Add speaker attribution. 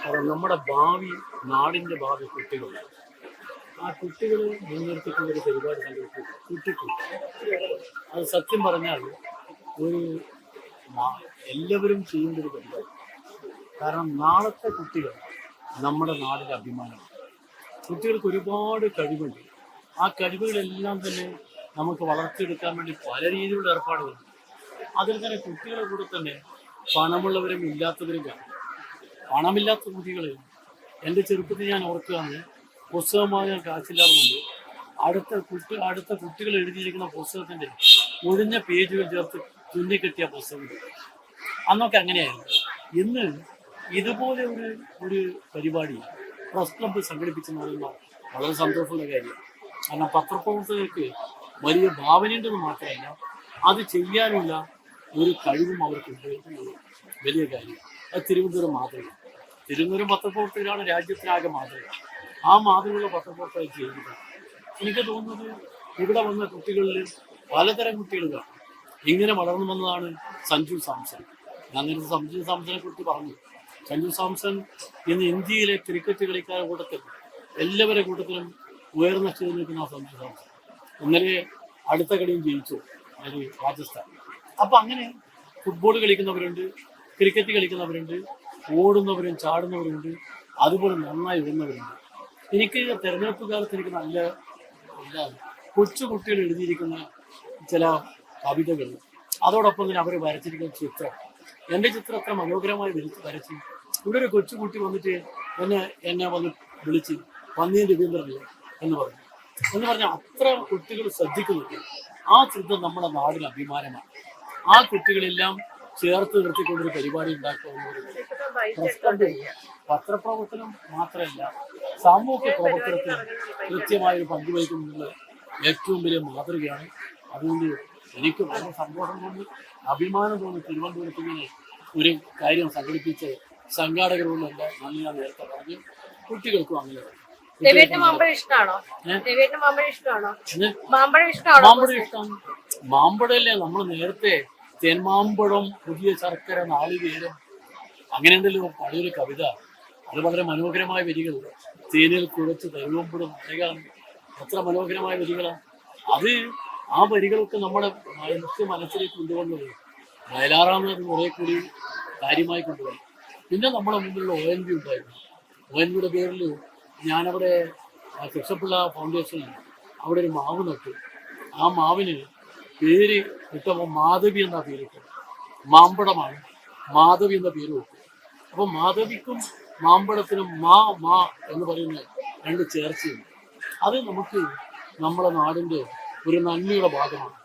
Speaker 1: കാരണം നമ്മുടെ ഭാവി, നാടിൻ്റെ ഭാവി കുട്ടികളാണ്. ആ കുട്ടികളെ മുൻനിർത്തിക്കൊണ്ടൊരു പരിപാടി സംഘടിപ്പിക്കും കുട്ടിക്കൂട്ട്. അത് സത്യം പറഞ്ഞാൽ ഒരു എല്ലാവരും ചെയ്യേണ്ട ഒരു പരിപാടി. കാരണം നാളത്തെ കുട്ടികൾ നമ്മുടെ നാടിൻ്റെ അഭിമാനമാണ്. കുട്ടികൾക്ക് ഒരുപാട് കഴിവുണ്ട്. ആ കഴിവുകളെല്ലാം തന്നെ നമുക്ക് വളർത്തിയെടുക്കാൻ വേണ്ടി പല രീതിയിലുള്ള ഏർപ്പാടുകളുണ്ട്. അതിൽ തന്നെ കുട്ടികളുടെ കൂടെ തന്നെ പണമുള്ളവരും ഇല്ലാത്തവരും കാണും. പണമില്ലാത്ത കുട്ടികൾ, എൻ്റെ ചെറുപ്പത്തിൽ ഞാൻ ഓർക്കുകയാണ്, പുസ്തകമായി ഞാൻ കാശില്ലാതുകൊണ്ട് അടുത്ത കുട്ടികൾ എഴുതിയിരിക്കുന്ന പുസ്തകത്തിൻ്റെ ഒഴിഞ്ഞ പേജുകൾ ചേർത്ത് തുന്നിക്കെട്ടിയ പുസ്തകങ്ങൾ. അന്നൊക്കെ അങ്ങനെയായിരുന്നു. ഇന്ന് ഇതുപോലെ ഒരു പരിപാടി പ്രസ് ക്ലബ്ബ് സംഘടിപ്പിച്ചെന്ന് പറയുമ്പോൾ വളരെ സന്തോഷമുള്ള കാര്യമാണ്. കാരണം പത്രപ്രവർത്തകർക്ക് വലിയ ഭാവനയുണ്ടെന്ന് മാത്രമല്ല, അത് ചെയ്യാനുള്ള ഒരു കഴിവും അവർക്കുണ്ട്. വലിയ കാര്യം. അത് തിരുവനന്തപുരം മാതൃക. തിരുവനന്തപുരം പത്രപ്രവർത്തകരാണ് രാജ്യത്തിനാകെ മാതൃക. ആ മാതൃകയുള്ള പത്രപ്രവർത്തകർ ചെയ്യുന്നത്. എനിക്ക് തോന്നുന്നത് ഇവിടെ വന്ന കുട്ടികളിൽ പലതരം കുട്ടികളാണ്. ഇങ്ങനെ വളർന്നു വന്നതാണ് സഞ്ജു സാംസൺ. ഞാൻ നേരത്തെ സഞ്ജു സാംസനെ കുറിച്ച് പറഞ്ഞു. സഞ്ജു സാംസൺ ഇന്ന് ഇന്ത്യയിലെ ക്രിക്കറ്റ് കളിക്കാരുടെ കൂട്ടത്തിൽ എല്ലാവരുടെ കൂട്ടത്തിലും ഉയർന്ന സ്ഥിതി നിൽക്കുന്ന സഞ്ജു സാംസൺ. ഇന്നലെ അടുത്ത കളിയും ജയിച്ചു, അത് രാജസ്ഥാൻ. അപ്പം അങ്ങനെ ഫുട്ബോൾ കളിക്കുന്നവരുണ്ട്, ക്രിക്കറ്റ് കളിക്കുന്നവരുണ്ട്, ഓടുന്നവരും ചാടുന്നവരുണ്ട്, അതുപോലെ നന്നായി ഇടുന്നവരുണ്ട്. എനിക്ക് തെരഞ്ഞെടുപ്പ് കാലത്ത് എനിക്ക് നല്ല കൊച്ചു കുട്ടികൾ എഴുതിയിരിക്കുന്ന ചില കവിതകൾ, അതോടൊപ്പം തന്നെ അവർ വരച്ചിരിക്കുന്ന ചിത്രം, എൻ്റെ ചിത്രം അത്ര മനോഹരമായി വരച്ചു. ഇവിടെ ഒരു കൊച്ചുകുട്ടി വന്നിട്ട് എന്നെ വന്ന് വിളിച്ച് പന്നിയൻ രവീന്ദ്രനല്ലേ എന്ന് പറഞ്ഞാൽ അത്ര കുട്ടികൾ ശ്രദ്ധിക്കുന്നുണ്ട്. ആ ശ്രദ്ധ നമ്മുടെ നാടിന് അഭിമാനമാണ്. ആ കുട്ടികളെല്ലാം ചേർത്ത് നിർത്തിക്കൊണ്ടൊരു പരിപാടി ഉണ്ടാക്കുക. പത്രപ്രവർത്തനം മാത്രമല്ല, സാമൂഹ്യ പ്രവർത്തനത്തിന് കൃത്യമായൊരു പങ്കുവഹിക്കുന്നുള്ള ഏറ്റവും വലിയ മാതൃകയാണ്. അതുകൊണ്ട് എനിക്ക് വളരെ സന്തോഷം തോന്നി, അഭിമാനം തോന്നി. തിരുവനന്തപുരത്തിന് ഒരു കാര്യം സംഘടിപ്പിച്ച് സംഘാടകരോട് എൻ്റെ നന്ദി ഞാൻ നേരത്തെ പറഞ്ഞു. കുട്ടികൾക്കും അങ്ങനെ
Speaker 2: മാമ്പഴം ഇഷ്ടമാണ്.
Speaker 1: മാമ്പഴല്ലേ നമ്മൾ നേരത്തെ തേന്മാമ്പഴം, പുതിയ ശർക്കര, നാളികേരം, അങ്ങനെ എന്തെല്ലോ പഴയൊരു കവിത. അത് വളരെ മനോഹരമായ വരികൾ. തേനിൽ കുഴച്ച് തരുവമ്പഴും മഴകാണ്. അത്ര മനോഹരമായ വരികളാണ്. അത് ആ വരികളൊക്കെ നമ്മുടെ മനസ്സിലേക്ക് കൊണ്ടുവന്നത് വയലാറാമത് കുറെ കൂടി കാര്യമായി കൊണ്ടുവന്നു. പിന്നെ നമ്മുടെ മുമ്പിലുള്ള ONV ഉണ്ടായിരുന്നു. ONVയുടെ പേരിൽ ഞാനവിടെ കൃഷ്ണപിള്ള ഫൗണ്ടേഷനിൽ അവിടെ ഒരു മാവ് നട്ടു. ആ മാവിന് പേര് ഇട്ടപ്പോൾ മാധവി എന്ന പേരിട്ടു. മാമ്പഴമാണ്, മാധവി എന്ന പേര് വെക്കും. അപ്പോൾ മാധവിക്കും മാമ്പഴത്തിനും മാ എന്ന് പറയുന്ന രണ്ട് ചേർച്ചയുണ്ട്. അത് നമുക്ക് നമ്മുടെ നാടിൻ്റെ ഒരു നന്മയുടെ ഭാഗമാണ്.